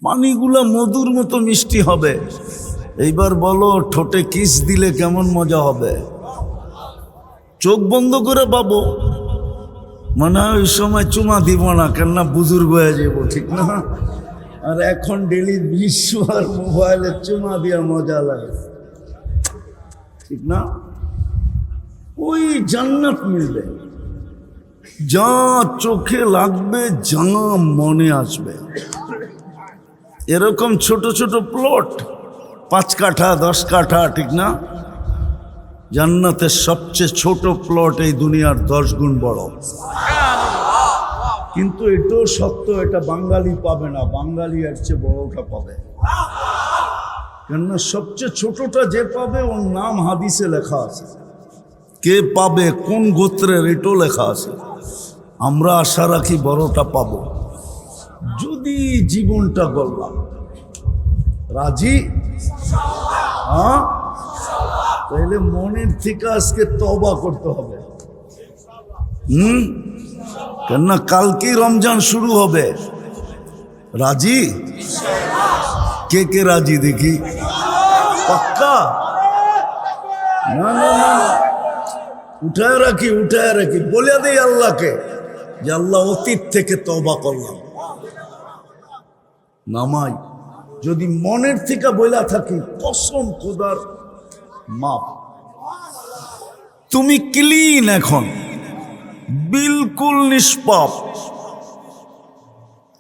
পানিগুলা মধুর মতো মিষ্টি হবে। এইবার বলো ঠোঁটে কিস দিলে কেমন মজা হবে? চোখ বন্ধ করে পাবো, মনে হয় ওই সময় চুমা দিব না, কেননা বুজুর্গ হয়ে যাবো, ঠিক না? আর এখন ডেলি বিশ্ব আর মোবাইলে চুমা দিয়া মজা লাগে, ঠিক না? ওই জান্নাত মিলবে, যা চোখে লাগবে, যা মনে আসবে। এরকম ছোট ছোট প্লট, 5 কাঠা 10 কাঠা, ঠিক না? জান্নাতের সবচেয়ে ছোট প্লট এই দুনিয়ার 10 গুণ বড়। কিন্তু এটাও সত্য, এটা বাঙালি পাবে না, বাঙালি এর চেয়ে বড়টা পাবে। কেননা সবচেয়ে ছোটটা যে পাবে ওর নাম হাদিসে লেখা আছে, কে পাবে কোন গোত্রের এটাও লেখা আছে। আমরা আশা রাখি বড়টা পাবো, যদি জীবনটা গড়লাম। রাজি? হ্যাঁ, তাহলে মনের থেকে আজকে তওবা করতে হবে। কেননা কালকেই রমজান শুরু হবে। রাজি? কে কে রাজি দেখি? পাক্কা? না না না, উঠায় রাখি, উঠায় রাখি, বলে দেই আল্লাহকে যে আল্লাহ অতীত থেকে তওবা করলাম। নামাই যদি মনের থেকে বইলা থাকি, কসম খোদার মাপ, তুমি ক্লিন, এখন বিলকুল নিষ্পাপ।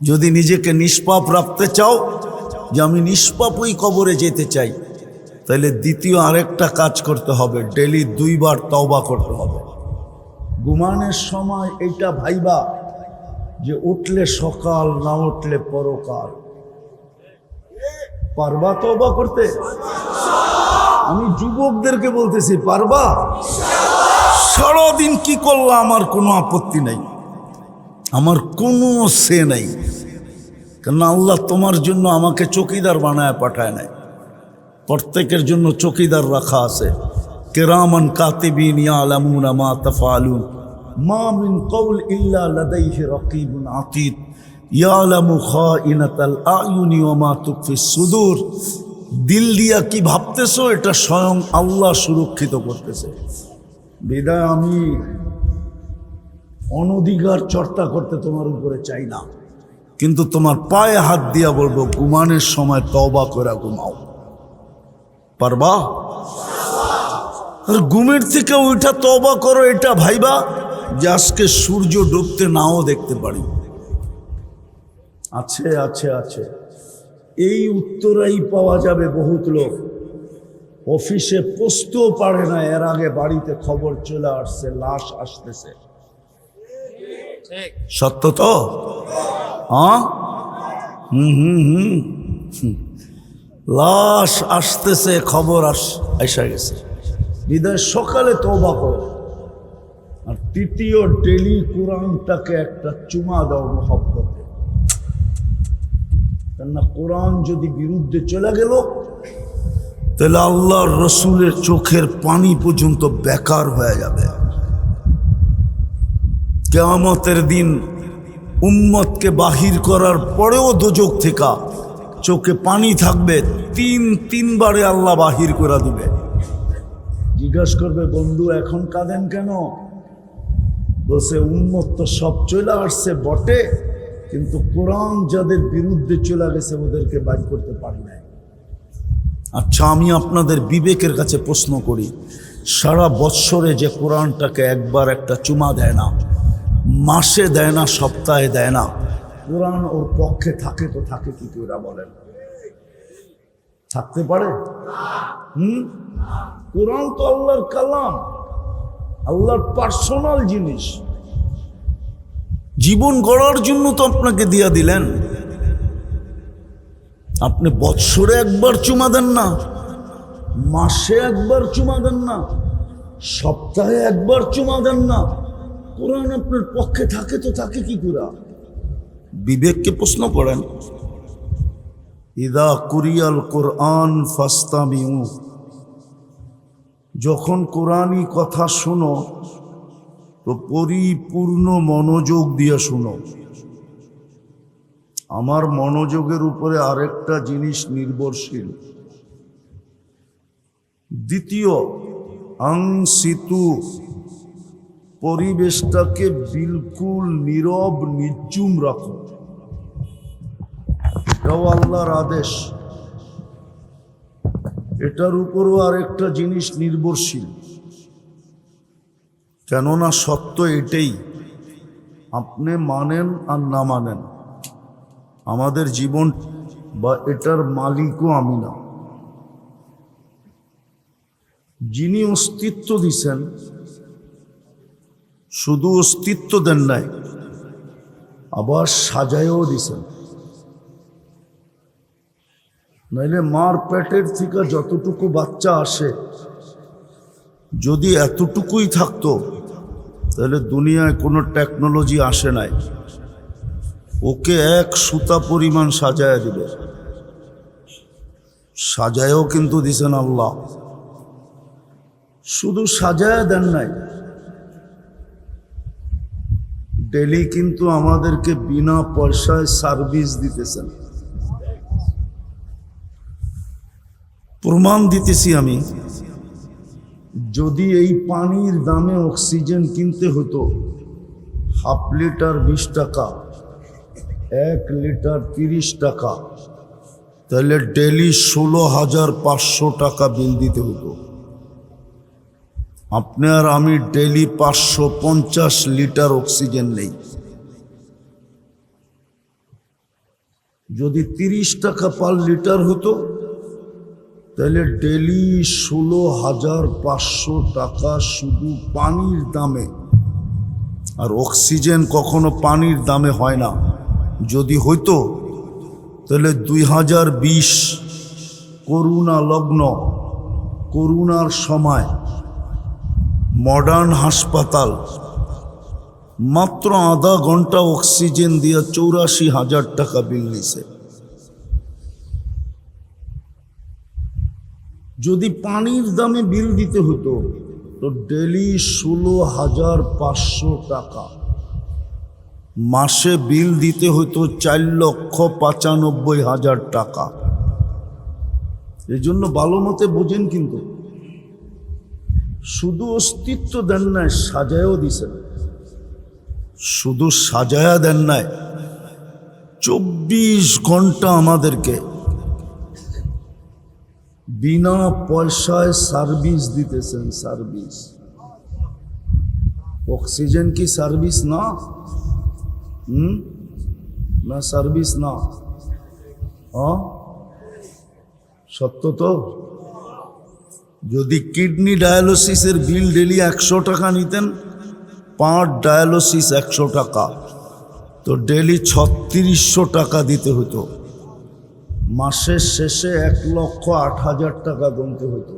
যদি নিজেকে নিষ্পাপ রাখতে চাও, যে আমি নিষ্পাপ ওই কবরে যেতে চাই, তাহলে দ্বিতীয় আরেকটা কাজ করতে হবে, ডেলি 2 বার তওবা করতে হবে। ঘুমানোর সময় এইটা ভাইবা যে উঠলে সকাল, না উঠলে পরকাল। পারবা তওবা করতে? আমি যুবকদেরকে বলতেছি, পারবা? সারাদিন কি করলা আমার কোনো আপত্তি নাই, আমার কোনো সে নাই, কেন আল্লাহ তোমার জন্য আমাকে চৌকিদার বানায় পাঠায় নাই। প্রত্যেকের জন্য চৌকিদার রাখা আছে, কিরামান কাতিবিন ইয়ালামুনা মা তাফআলুন মা মিন কওল ইল্লা লাদাইহি রাকিবুন আতীদ ইয়ালামু খাইনাতাল আয়ুনি ওয়া মা তুখফিস সুদূর। দিল দিয়া কি ভাবতেছো, এটা স্বয়ং আল্লাহ সুরক্ষিত করতেছে। বিদায় আমি অনধিকার চর্চা করতে তোমার উপরে চাই না, কিন্তু তোমার পায়ে হাত দিয়া বলবো, ঘুমানোর সময় তওবা করে ঘুমাও। পারবা? আর ঘুমের থেকে ওইটা তওবা করো, এটা ভাইবা যে আজকে সূর্য ডুবতে নাও দেখতে পারি। আছে আছে আছে, এই উত্তরাই পাওয়া যাবে। বহুত লোক অফিসে পৌঁছতেও পারে না, এর আগে বাড়িতে খবর চলে আসছে লাশ আসতেছে। সত্য তো? হ্যাঁ, লাশ আসতেছে, খবর আসা গেছে। বিদায় সকালে তওবা করো। আর তৃতীয়, ডেলি কোরআনটাকে একটা চুমা দাও মহব্বতে। কেননা কোরআন যদি বিরুদ্ধে চলে গেল, তাহলে আল্লাহর রসুলের চোখের পানি পর্যন্ত বেকার হয়ে যাবে। কিয়ামতের দিন উম্মতকে বাহির করার পরেও দোজখ থেকে চোখে পানি থাকবে, 3 বারে আল্লাহ বাহির করে দিবে। জিজ্ঞাসা করবে, বন্ধু এখন কাঁদেন কেন? বলছে, উম্মত তো সব চলে আসছে বটে, কিন্তু কোরআন যাদের বিরুদ্ধে চলে গেছে ওদেরকে বাইর করতে পারি নাই। আচ্ছা, আমি আপনাদের বিবেকের কাছে প্রশ্ন করি, সারা বৎসরে যে কোরআনটাকে একবার একটা চুমা দেয় না, মাসে দেয় না, সপ্তাহে দেয় না, কোরআন ওর পক্ষে থাকে তো থাকে কি করে বলেন? থাকতে পারে? কোরআন তো আল্লাহর কালাম, আল্লাহর পার্সোনাল জিনিস। জীবন গড়ার জন্য তো আপনাকে দিয়া দিলেন। আপনি বৎসরে একবার চুমা দেন না, মাসে একবার চুমা দেন না, সপ্তাহে একবার চুমা দেন না, কোরআন আপনার পক্ষে থাকে তো থাকে কি করে? বিবেককে প্রশ্ন করেন। ইদা কুরিয়াল কোরআন ফাস্তামিউ, যখন কোরআনী কথা শুনো তো পরিপূর্ণ মনোযোগ দিয়ে শুনো। আমার মনোযোগের উপরে আরেকটা জিনিস নির্ভরশীল। দ্বিতীয়, আংসিতু, পরিবেশটাকে বিলকুল নীরব নির্জুম রাখো। এটাও আল্লাহর আদেশ। এটার উপরও আরেকটা জিনিস নির্ভরশীল, কেননা সত্য এটাই, আপনি মানেন আর না মানেন, আমাদের জীবন বা এটার মালিকও আমি না। যিনি অস্তিত্ব দিছেন, শুধু অস্তিত্ব দেন নাই, আবার সাজায়ও দিছেন। নাইলে মার পেটের থেকে যতটুকু বাচ্চা আসে, যদি এতটুকুই থাকতো তাহলে দুনিয়ায় কোনো টেকনোলজি আসে নাই। ওকে এক সুতা পরিমাণ সাজায় দিবে, সাজায়ও কিন্তু দিছেন আল্লাহ। শুধু সাজায় দেন নাই, ডেলি কিন্তু আমাদেরকে বিনা পয়সায় সার্ভিস দিতেছেন। প্রমাণ দিতেছি আমি। যদি এই পানির দামে অক্সিজেন কিনতে হতো 1/2 লিটার 20 টাকা, 1 লিটার 30 টাকা, তাহলে ডেলি 16,500 টাকা বিল দিতে হতো। আপনি আর আমি ডেলি 550 লিটার অক্সিজেন নেই। যদি 30 টাকা পার লিটার হতো তাহলে ডেলি 16,500 টাকা শুধু পানির দামে। আর অক্সিজেন কখনো পানির দামে হয় না। যদি হইতো তাহলে 2020 করোনা লগ্ন, করোনার সময় মডার্ন হাসপাতাল মাত্র আধা ঘন্টা অক্সিজেন দিয়ে 84,000 টাকা বিল নিছে। যদি পানির দামে বিল দিতে হতো তো ডেলি 16,500 টাকা, মাসে বিল দিতে হতো 4,95,000 টাকা। এই জন্য ভালো মতে বোঝেন, কিন্তু শুধু অস্তিত্ব দেন নাই, সাজায়ও দিছেন। শুধু সাজায়া দেন নাই, 24 ঘন্টা আমাদেরকে বিনা পয়সায় সার্ভিস দিতেছেন। সার্ভিস, অক্সিজেন কি সার্ভিস না? না সার্ভিস না? সত্য তো। যদি কিডনি ডায়ালিসিসের বিল ডেলি 100 টাকা নিতেন, 5 ডায়ালিসিস 100 টাকা, তো ডেলি 3600 টাকা দিতে হতো। মাসের শেষে 1,08,000 টাকা গুনতে হতো।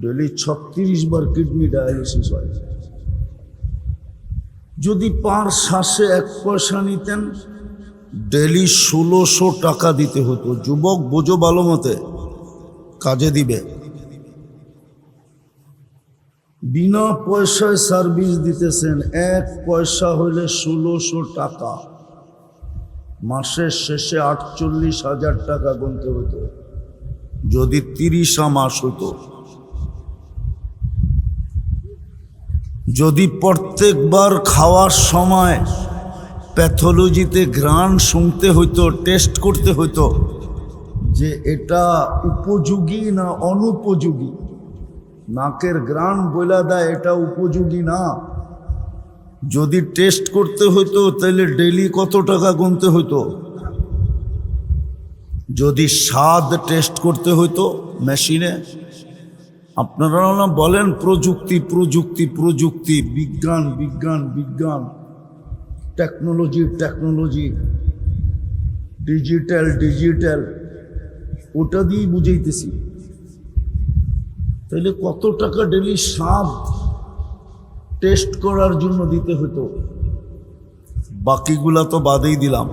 ডেলি 36 বার কিডনি ডায়ালিসিস হয়। যদি পার শ্বাসে 1 পয়সা নিতেন, ডেলি 1600 টাকা দিতে হতো। যুবক বোঝো ভালো মতে, কাজে দিবে। বিনা পয়সায় সার্ভিস দিতেছেন, 1 পয়সা হইলে 1600 টাকা, মাসের শেষে 48,000 টাকা গুনতে হতো। যদি 30 মাস হতো, যদি প্রত্যেকবার খাওয়ার সময় প্যাথোলজিতে ঘ্রাণ শুনতে হইতো, টেস্ট করতে হইতো যে এটা উপযোগী না অনুপযোগী, নাকের ঘ্রাণ বইলা দেয় এটা উপযোগী না। যদি টেস্ট করতে হইতো তাহলে ডেলি কত টাকা গুনতে হইতো। যদি স্বাদ টেস্ট করতে হইতো মেশিনে, আপনারা না বলেন প্রযুক্তি প্রযুক্তি প্রযুক্তি, বিজ্ঞান বিজ্ঞান বিজ্ঞান, টেকনোলজি টেকনোলজি, ডিজিটাল ডিজিটাল, ওটা দিয়েই বুঝাইতেছি। তাহলে কত টাকা ডেলি স্বাদ টেস্ট করার জন্য দিতে হতো। বাকিগুলা তো বাদেই দিলাম।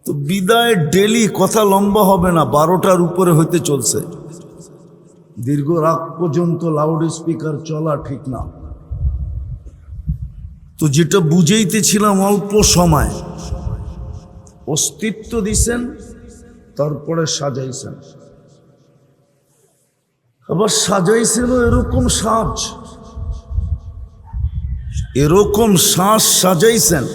তো বিদায় ডেলি, কথা লম্বা হবে না, 12টার উপরে হইতে চলছে। দীর্ঘ রাত পর্যন্ত লাউড স্পিকার চলা ঠিক না। তো তো যেটা বুঝাইতেছিলাম, অল্প সময় অস্তিত্ব দিছেন, তারপরে সাজাইছেন। আবার সাজাইছেন এরকম সাজ, এরকম শ্বাস সাজাইছেন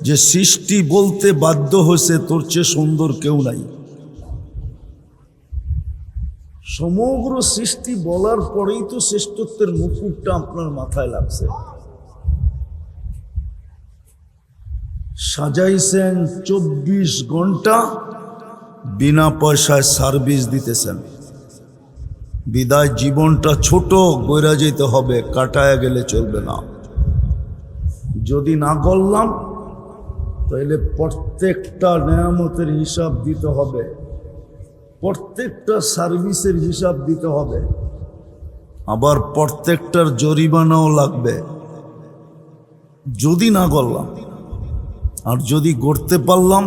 যে সৃষ্টি বলতে বাধ্য হয়েছে তোর চেয়ে সুন্দর কেউ নাই। সমগ্র সৃষ্টি বলার পরেই তো শ্রেষ্ঠত্বের মুকুটটা আপনার মাথায় লাগছে। সাজাইছেন 24 ঘন্টা, বিনা পয়সায় সার্ভিস দিতেছেন। বিদায় জীবনটা ছোট গইরা যেতে হবে, কাটায় গেলে চলবে না। যদি না গড়লাম তাহলে প্রত্যেকটা নেয়ামতের হিসাব দিতে হবে, প্রত্যেকটা সার্ভিসের হিসাব দিতে হবে, আবার প্রত্যেকটার জরিমানাও লাগবে যদি না গড়লাম। আর যদি গড়তে পারলাম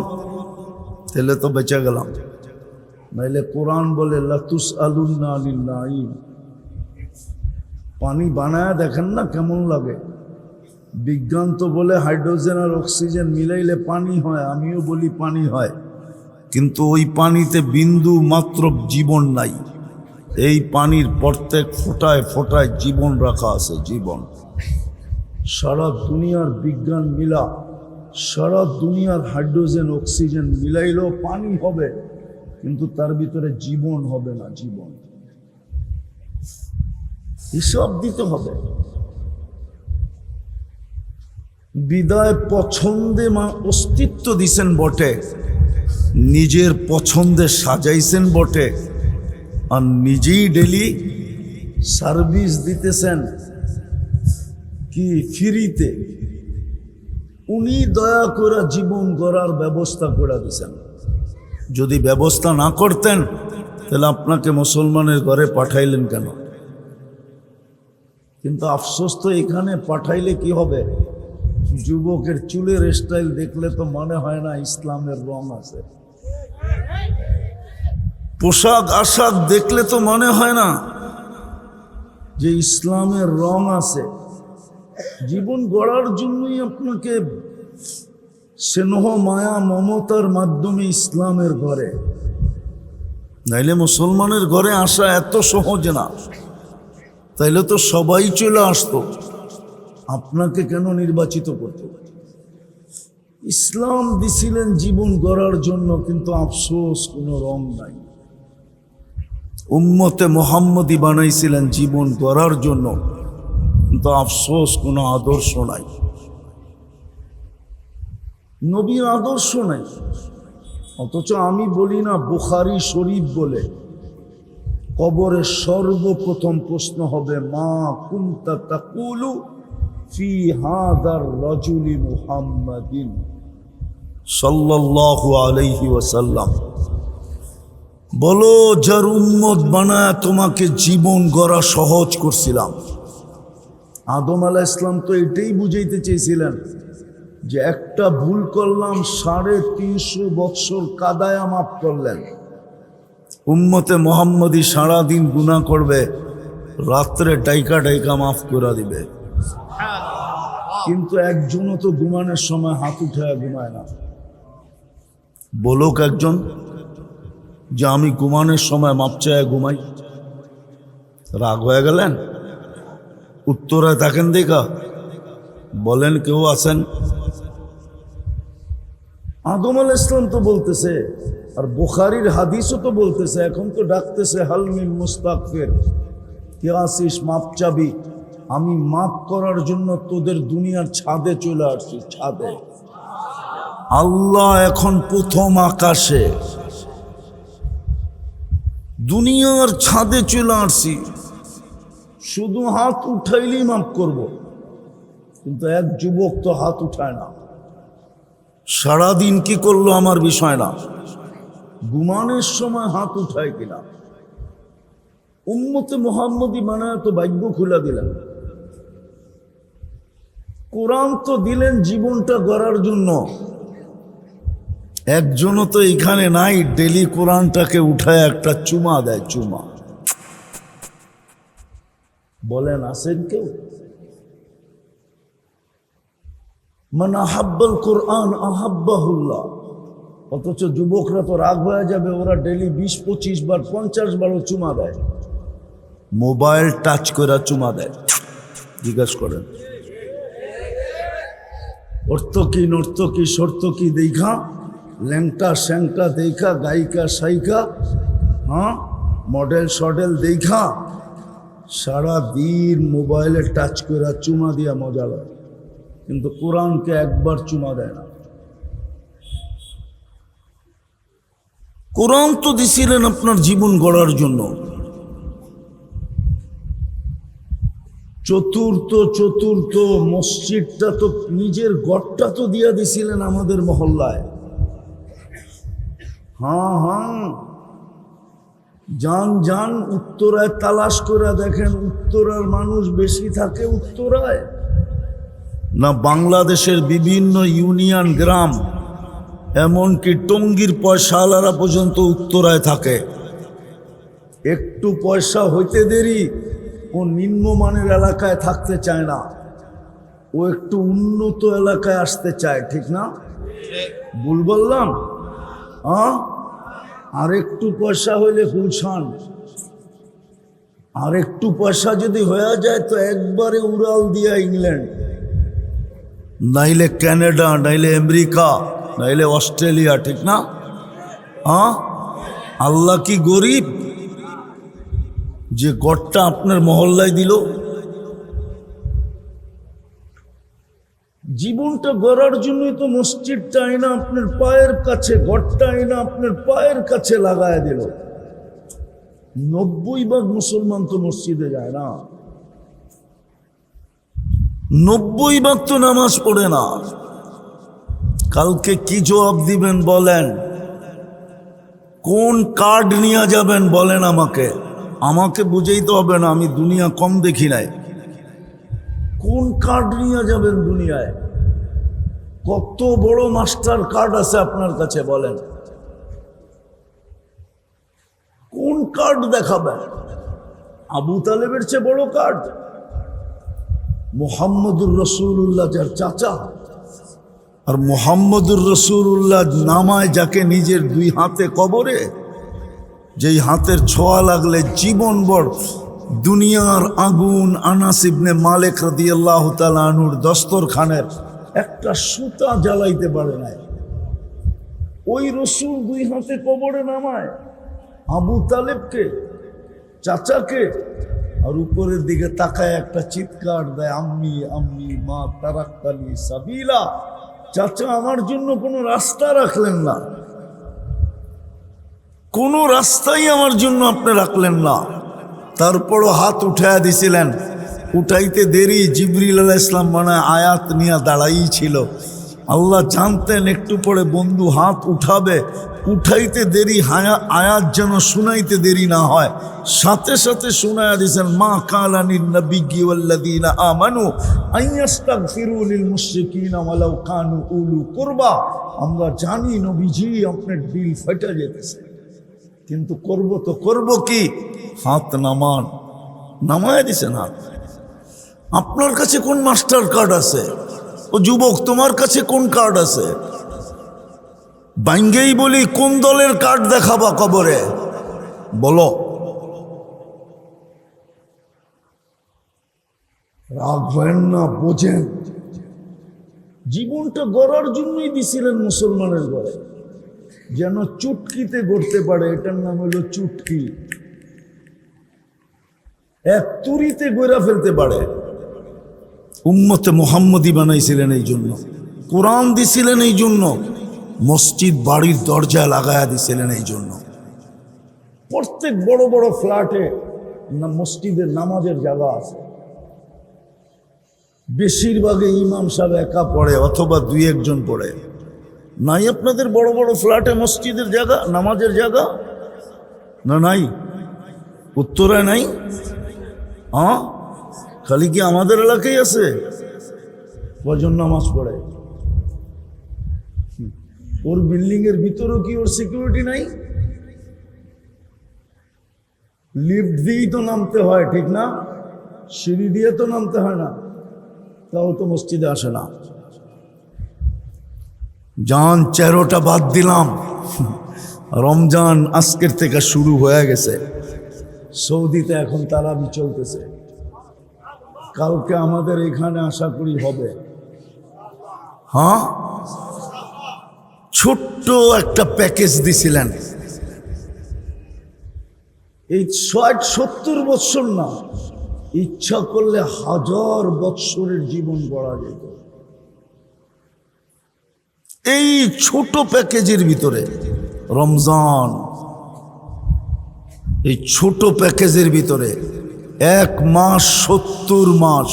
তাহলে তো বেঁচে গেলাম। নাইলে কোরআন বলে লাতুস আলুন্না আনিন নাঈম। পানি বানায় দেখেন না কেমন লাগে। বিজ্ঞান তো বলে হাইড্রোজেন আর অক্সিজেন মিলাইলে পানি হয়, আমিও বলি পানি হয়, কিন্তু ওই পানিতে বিন্দু মাত্র জীবন নাই। এই পানির প্রত্যেক ফোঁটায় ফোঁটায় জীবন রাখা আছে, জীবন। সারা দুনিয়ার বিজ্ঞান মিলা, সারা দুনিয়ার হাইড্রোজেন অক্সিজেন মিলাইলেও পানি হবে, কিন্তু তার ভিতরে জীবন হবে না। জীবন হিসাব দিতে হবে। বিদায় পছন্দে অস্তিত্ব দিছেন বটে, নিজের পছন্দে সাজাইছেন বটে, আর নিজেই ডেলি সার্ভিস দিতেছেন কি ফ্রিতে। উনি দয়া করে জীবন গড়ার ব্যবস্থা করে দিছেন। যদি ব্যবস্থা না করতেন তাহলে আপনাকে মুসলমানের ঘরে পাঠাইলেন কেন? কিন্তু আফসোস তো এখানে পাঠাইলে কি হবে? যুবকের চুলের স্টাইল দেখলে তো মনে হয় না ইসলামের রং আছে। পোশাক আশাক দেখলে তো মনে হয় না যে ইসলামের রং আছে। জীবন গড়ার জন্যই আপনাকে স্নেহ মায়া মমতার মাধ্যমে ইসলামের ঘরে, নাইলে মুসলমানের ঘরে আসা এত সহজ না। তাইলে তো সবাই চলে আসতো, আপনাকে কেন নির্বাচিত করত? ইসলাম দিছিলেন জীবন গড়ার জন্য, কিন্তু আফসোস কোনো রং নাই। উম্মতে মুহাম্মদী বানাইছিলেন জীবন গড়ার জন্য, কিন্তু আফসোস কোনো আদর্শ নাই, নবীর আদর্শ নাই। অথচ আমি বলি না বুখারী শরীফ বলে, কবরে সর্বপ্রথম প্রশ্ন হবে মা কুনতা তাকুলু ফি হাদার রাজুলি মুহাম্মাদিন সাল্লাল্লাহু আলাইহি ওয়াসাল্লাম। বলো যার উম্মত বানায় তোমাকে জীবন গড়া সহজ করছিলাম। আদম আলাইহিস সালাম তো এটাই বুঝাইতে চেয়েছিলেন যে একটা ভুল করলাম, 350 বৎসর কাদায়া মাফ করলেন। উম্মতে মুহাম্মদী সারাদিন গুনাহ করবে, রাত্রে ডাইকা ডাইকা মাফ করে দিবে। কিন্তু একজনও তো ঘুমানোর সময় হাত উঠায় ঘুমায় না। বলুক একজন যে আমি ঘুমানোর সময় মাপ চায় ঘুমাই। রাগ হয়ে গেলেন? উত্তরে থাকেন দেখা বলেন কেউ আছেন? আদম আলাইহিস সালাম তো বলতেছে, আর বুখারীর হাদিসও তো বলতেছে। এখন তো ডাকতেছে হাল মিন মুস্তাগফির, কে আসিস মাপ চাবি? আমি মাপ করার জন্য তোদের দুনিয়ার ছাদে চলে আসছি। ছাদে আল্লাহ এখন প্রথম আকাশে, দুনিয়ার ছাদে চলে আসছি। শুধু হাত উঠাইলেই মাফ করব, কিন্তু এক যুবক তো হাত উঠায় না। সারাদিন কি করলো আমার বিষয় না, ঘুমানোর সময় হাত উঠায় কিনা। উম্মতে মুহাম্মদী বানায় তো ভাগ্য খুলে দিলেন। কোরআন তো দিলেন জীবনটা গড়ার জন্য। একজনও তো এখানে নাই ডেলি কোরআনটাকে উঠায় একটা চুমা দেয়। চুমা বলেন আছেন কেউ? মান আহাব্বাল কোরআন আহাব্বাহুল্লাহ। অথচ যুবকরা তো রাগ হয়ে যাবে, ওরা ডেলি 20-25 বার 50 বারও চুমা দেয়, মোবাইল টাচ করে চুমা দেয়। জিজ্ঞাসা করেন অর্থকি নর্তকি সর্তকি দেখা, ল্যাংটা স্যাংটা দেখা, গায়িকা সাইকা, হ্যাঁ মডেল সডেল দেখা সারা দিন মোবাইলে টাচ করে চুমা দিয়া মজা লাগে, কিন্তু কোরআনকে একবার চুমা দেয় না। কোরআন তো দিছিলেন আপনার জীবন গড়ার জন্য। চতুর্থ মসজিদটা তো নিজের গড়টা তো দিয়া দিছিলেন আমাদের মহল্লায়। হ্যাঁ যান উত্তরায় তালাশ করে দেখেন, উত্তরার মানুষ বেশি থাকে উত্তরায় না বাংলাদেশের বিভিন্ন ইউনিয়ন গ্রাম, এমনকি টঙ্গীর পয়সাওয়ালারা পর্যন্ত উত্তরায় থাকে। একটু পয়সা হইতে দেরি ও নিম্নমানের এলাকায় থাকতে চায় না, ও একটু উন্নত এলাকায় আসতে চায়, ঠিক না? ভুল বললাম? আর একটু পয়সা হইলে গুলশান, আর একটু পয়সা যদি হয়ে যায় তো একবারে উড়াল দিয়া ইংল্যান্ড, নাইলে কানাডা, নাইলে আমেরিকা, নাইলে অস্ট্রেলিয়া, ঠিক না? আল্লাহ কি গরিব যে গড়টা আপনার মহল্লায় দিল? জীবনটা গড়ার জন্যই তো মসজিদটা আইনা আপনার পায়ের কাছে, ঘরটা আইনা আপনার পায়ের কাছে লাগায় দিল। 90% মুসলমান তো মসজিদে যায় না, 90% তো নামাজ পড়ে না। কালকে কি জবাব দিবেন বলেন? কোন কার্ড নিয়ে যাবেন বলেন আমাকে? আমাকে বুঝাইতে হবে না, আমি দুনিয়া কম দেখি নাই। কোন কার্ড নিয়ে যাবেন দুনিয়ায়? কত বড় মাস্টার কার্ড আছে আপনার কাছে বলেন? কোন কার্ড দেখাবেন? আবু তালেবের চেয়ে বড় কার্ড? মুহাম্মদুর রাসূলুল্লাহ যার চাচা, আর মুহাম্মদুর রাসূলুল্লাহ নামায় যাকে নিজের 2 হাতে কবরে, যেই হাতের ছোঁয়া লাগলে জীবনভর দুনিয়ার আগুন আনাস ইবনে মালিক রাদিয়াল্লাহু তাআলা আনহুর দস্তরখানের একটা সুতা জ্বালাইতে পারে না। ওই রসুল 2 হাতে কবরে নামায় আবু তালেবকে, চাচাকে, আর উপরের দিকে তাকায় একটা চিৎকার দেয়, আম্মি আম্মি মা তারাক্তানি সাবিলা। চাচা আমার জন্য কোনো রাস্তা রাখলেন না, কোনো রাস্তাই আমার জন্য আপনি রাখলেন না। তারপরও হাত উঠাইয়া দিছিলেন, উঠাইতে দেরি জিবরিল আলাইহিস সালাম মানে আয়াত নিয়ে দাঁড়াই ছিল। আল্লাহ জানতেন একটু পরে বন্ধু হাত উঠাবে, উঠাইতে দেরি আয়াত যেন শুনাইতে দেরি না হয়, সাথে সাথে শুনাইয়া দিয়েছেন, মা কালানিন নবিয়্যি ওয়াল্লাযীনা আমানু আইয়াস্তাগফিরু লিল মুশরিকিনা ওয়ালাউ কানু উলু কুরবা। আমরা জানি নবীজি আপনার দিল ফেটে যেতেছে, কিন্তু করব তো করব কি? হাত নামান, নামায় দিছেন হাত। আপনার কাছে কোন মাস্টার কার্ড আছে? ও যুবক, তোমার কাছে কোন কার্ড আছে? বাইঙ্গেই বলি, কোন দলের কার্ড দেখাবা কবরে বলো? রাগ হয় না, বোঝেন জীবনটা গড়ার জন্যই দিছিলেন মুসলমানের ঘরে, যেন চুটকিতে গড়তে পারে। এটার নাম হলো চুটকি, এক তুরিতে গড়া ফেলতে পারে। উম্মতে মুহাম্মদী বানাইছিলেন এই জন্য, কোরআন দিছিলেন এই জন্য, মসজিদ বাড়ির দরজায় লাগায়া দিছিলেন এই জন্য। প্রত্যেক বড় বড় ফ্ল্যাটে মসজিদের নামাজের জায়গা আছে। বেশিরভাগে ইমাম সাহেব একা পড়ে অথবা 2-1 জন পড়ে। নাই আপনাদের বড় বড় ফ্ল্যাটে মসজিদের জায়গা, নামাজের জায়গা? না নাই? উত্তরায় নাই? খালি কি আমাদের এলাকায় আছে? কজন নামাজ পড়ে? ওর বিল্ডিং এর ভিতরেও কি ওর সিকিউরিটি নাই? লিফট দিয়েই তো নামতে হয়, ঠিক না? সিঁড়ি দিয়ে তো নামতে হয় না, তাও তো মসজিদে আসে না। জান 13টা বাদ দিলাম, রমজান আজকের থেকে শুরু হয়ে গেছে। সৌদিতে এখন তারাবি চলতেছে, কালকে আমাদের এখানে আশা করি হবে। হ্যাঁ, ছোট্ট একটা প্যাকেজ দিছিলেন। এই 60-70 বৎসর না, ইচ্ছা করলে 1000 বৎসরের জীবন গড়া যেত এই ছোট প্যাকেজের ভিতরে। রমজান এই ছোট প্যাকেজের ভিতরে 1 মাস 70 মাস,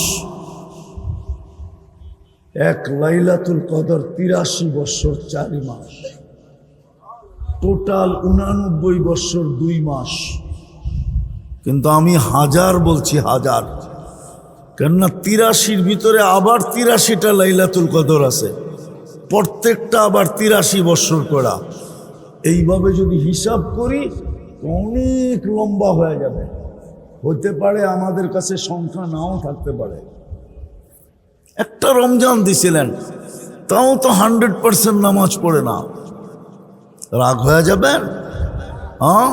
1 লাইলাতুল কদর 83 বৎসর 4 মাস, টোটাল 89 বৎসর 2 মাস। কিন্তু আমি 1000 বলছি, 1000, কেননা 83-র ভিতরে আবার 83টা লাইলাতুল কদর আছে, প্রত্যেকটা আবার 83 বৎসর করা। এইভাবে যদি হিসাব করি অনেক লম্বা হয়ে যাবে। হতে পারে আমাদের কাছে সংখ্যা নাও থাকতে পারে। একটা রমজান দিছিলেন, তাও তো 100% নামাজ পড়ে না, রাগ হয়ে যাবেন? হ্যাঁ,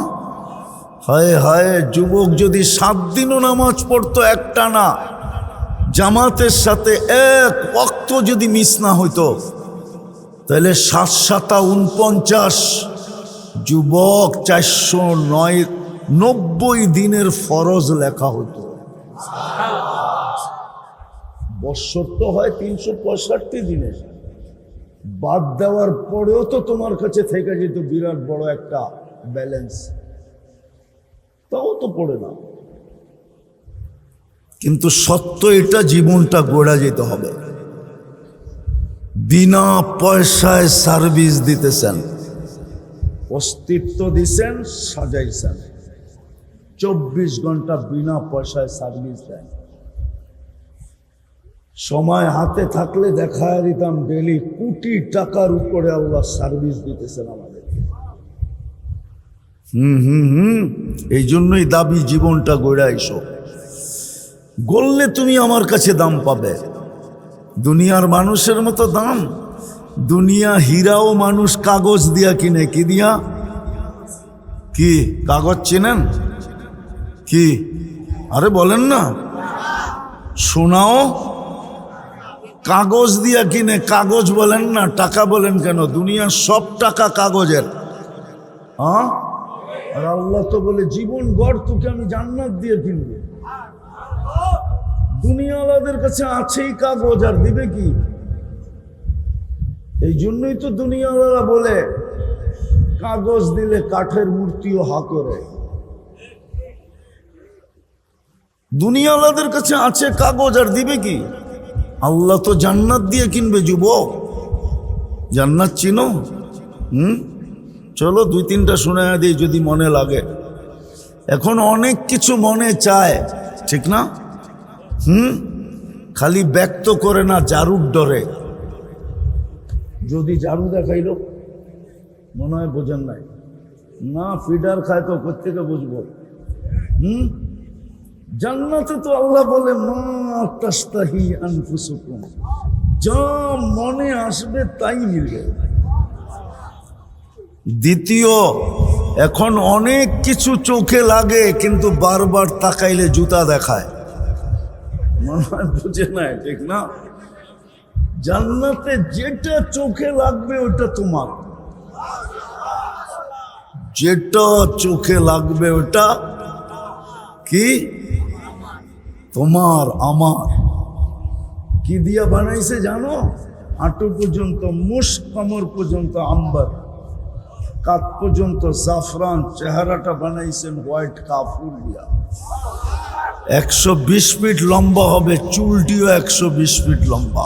হায় হায়, যুবক যদি 7 দিনও নামাজ পড়তো একটা না, জামাতের সাথে 1 ওয়াক্ত যদি মিস না হইতো, তাহলে 7-7-49 যুবক 490 দিনের ফরজ লেখা হতো। বৎসর তো হয় 365 দিনের, বাদ দেওয়ার পরেও তো তোমার কাছে থেকে যেত বিরাট বড় একটা ব্যালেন্স, তাও তো পড়ে না। কিন্তু সত্য এটা, জীবনটা গড়া যেতে হবে। বিনা পয়সায় সার্ভিস দিতেছেন, অস্তিত্ব দিছেন, সাজাইছেন, 24 ঘন্টা বিনা পয়সায় সার্ভিস দেন। সময় হাতে থাকলে দেখা দিতাম ডেলি কোটি টাকার উপরে আল্লাহ সার্ভিস দিতেছেন আমাদেরকে। এই জন্যই দাবি জীবনটা গড়া এসো, গড়লে তুমি আমার কাছে দাম পাবে। দুনিয়ার মানুষের মতো দাম, দুনিয়া হীরাও মানুষ কাগজ দিয়া কিনে। কি দিয়া? কি কাগজ চেনেন? কি আরে বলেন না, সোনাও কাগজ দিয়া কিনে। কাগজ বলেন না, টাকা বলেন কেন? দুনিয়ার সব টাকা কাগজের। হ্যাঁ, আর আল্লাহ তো বলে জীবন গড়, তোকে আমি জান্নাত দিয়ে কিনবো। দুনিয়াওয়ালাদের কাছে আছেই কাগজ, আর দিবে কি? এই জন্যই তো দুনিয়াওয়ালা বলে কাগজ দিলে কাঠের মূর্তিও হা করে। দুনিয়াওয়ালাদের কাছে আছে কাগজ, আর দিবে কি? আল্লাহ তো জান্নাত দিয়ে কিনবে। যুবক, জান্নাত চিনো? চলো 2-3টা শোনা দিই যদি মনে লাগে। এখন অনেক কিছু মনে চায়, ঠিক না? খালি ব্যক্ত করে না, জারুর ডরে। যদি জারু দেখাইল মনে হয় বোঝেন নাই না, ফিডার খায় তো কোত্থেকে বুঝবো? জান্নাতে তো আল্লাহ বলে মা তাস্তাহি আনফুসুকুম, যা মনে আসবে তাই মিলবে। দ্বিতীয়, এখন অনেক কিছু চোখে লাগে কিন্তু বারবার তাকাইলে জুতা দেখায়, মনে হয় বুঝে নাই, ঠিক না? জান্নাতে যেটা চোখে লাগবে ওটা তোমার, যেটা চোখে লাগবে ওটা কি? তোমার, আমার। কি দিয়া বানাইছে জানো? হাঁটু পর্যন্ত মুস্ক, কোমর পর্যন্ত আম্বার, কাঁধ পর্যন্ত জাফরান, চেহারাটা বানাইছেন হোয়াইট কাপড় দিয়া। 120 ফিট লম্বা হবে, চুলটিও 120 ফিট লম্বা।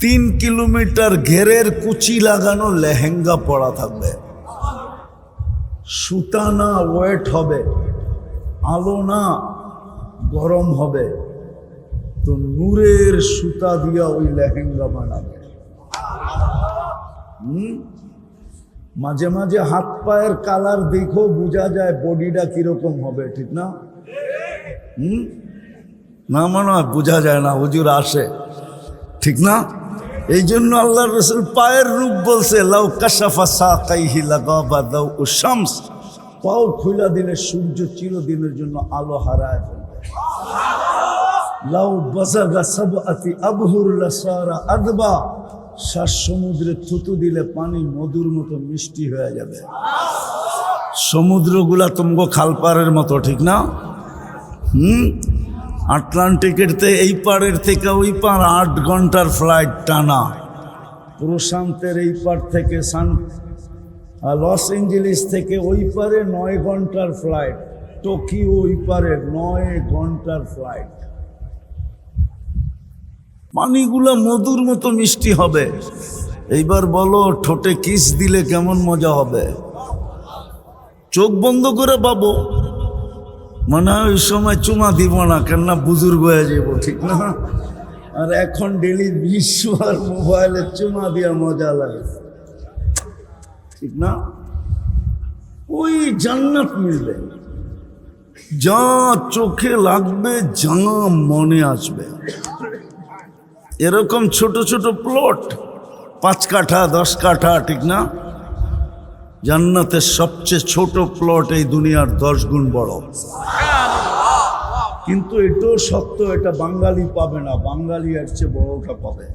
3 কিলোমিটার ঘেরের কুচি লাগানো লেহেঙ্গা পরা থাকবে। সুতা না ওয়েট হবে, আলো না গরম হবে, তো নূরের সুতা দিয়া ওই লেহেঙ্গা বানাবে। মাঝে মাঝে হাত পায়ের কালার দেখো বোঝা যায় বডিটা কিরকম হবে, ঠিক না? না মনে হয় বোঝা যায় না, হুজুর আসে, ঠিক না? এই জন্য আল্লাহ রসুল পায়ের রূপ বলছে, লাউ কাশাফা সাকাইহি লাগাবা দাউ শামস, পাও খুলা দিলে সূর্য চিরদিনের জন্য আলো হারায় ফেলবে। লাউ বাজাগা সাবআতি আবহুর লাসারা আদবা, 7 সমুদ্রে থুতু দিলে পানি মধুর মতো মিষ্টি হয়ে যাবে। সমুদ্রগুলা তুমগো খালপাড়ের মতো, ঠিক না? আটলান্টিকের এই পাড়ের থেকে ওই পার 8 ঘন্টার ফ্লাইট টানা। প্রশান্তের এই পার থেকে লস এঞ্জেলিস থেকে ওই পারে 9 ঘন্টার ফ্লাইট, টোকিও ওই পারে 9 ঘন্টার ফ্লাইট। পানিগুলা মধুর মতো মিষ্টি হবে। এইবার বলো, ঠোঁটে কিস দিলে কেমন মজা হবে? চোখ বন্ধ করে পাবো, মনে হয় ওই সময় চুমা দিব না, কেননা বুজুর্গ হয়ে যাব, ঠিক না? আর এখন ডেলি 20 বার মোবাইলে চুমা দিয়া মজা লাগে, ঠিক না? ওই জান্নাত মিলবে, যা চোখে লাগবে, যা মনে আসবে। এরকম ছোট ছোট প্লট, 5 কাঠা 10 কাঠা, ঠিক না? জান্নাতের সবচেয়ে ছোট প্লট এই দুনিয়ার 10 গুণ বড়। কিন্তু এটাও সত্য, এটা বাঙালি পাবে না, বাঙালি এর চেয়ে বড়টা পাবে।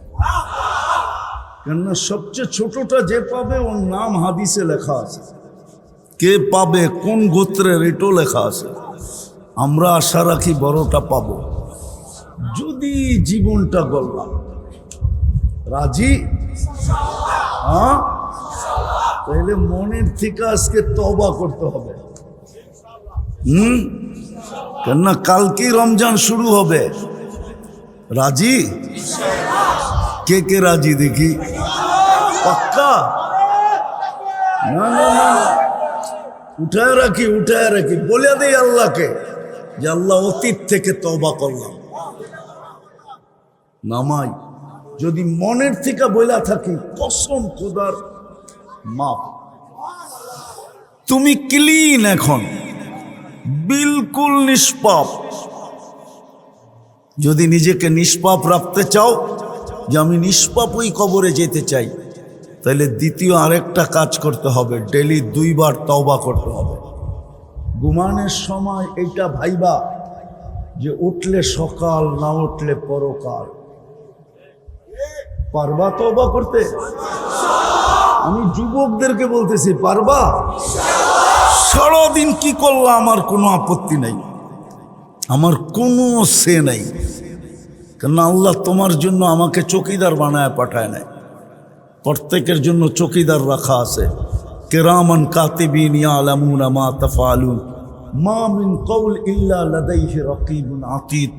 কেননা সবচেয়ে ছোটটা যে পাবে ওর নাম হাদিসে লেখা আছে, কে পাবে কোন গোত্রের এটাও লেখা আছে। আমরা আশা রাখি বড়টা পাবো, যদি জীবনটা গড়লাম। রাজি? হ্যাঁ, তাহলে মনের থেকে আজকে তওবা করতে হবে। কেননা কালকেই রমজান শুরু হবে। রাজি? কে কে রাজি দেখি? পাক্কা? না না না, উঠায় রাখি, উঠায় রাখি, বলে দেই আল্লাহকে যে আল্লাহ অতীত থেকে তওবা করলাম। নামাই যদি মনের থেকে বইলা থাকি, কসম খোদার মাপ, তুমি ক্লিন, এখন বিলকুল নিষ্পাপ। যদি নিজেকে নিষ্পাপ রাখতে চাও, যে আমি নিষ্পাপ ওই কবরে যেতে চাই, তাহলে দ্বিতীয় আরেকটা কাজ করতে হবে, ডেলি 2 বার তওবা করতে হবে। ঘুমানোর সময় এইটা ভাইবা যে উঠলে সকাল, না উঠলে পরকাল। পারবা তওবা করতে? আমি যুবকদেরকে বলতেছি, পারবা? সারাদিন কি করলা আমার কোনো আপত্তি নাই, আমার কোনো সে নাই, কেন আল্লাহ তোমার জন্য আমাকে চৌকিদার বানায় পাঠায় নাই। প্রত্যেকের জন্য চৌকিদার রাখা আছে, কিরামান কাতিবিন ইয়ালামুনা মা তাফআলুন, মা মিন কওল ইল্লা লাদাইহি রাকিবুন আতীদ,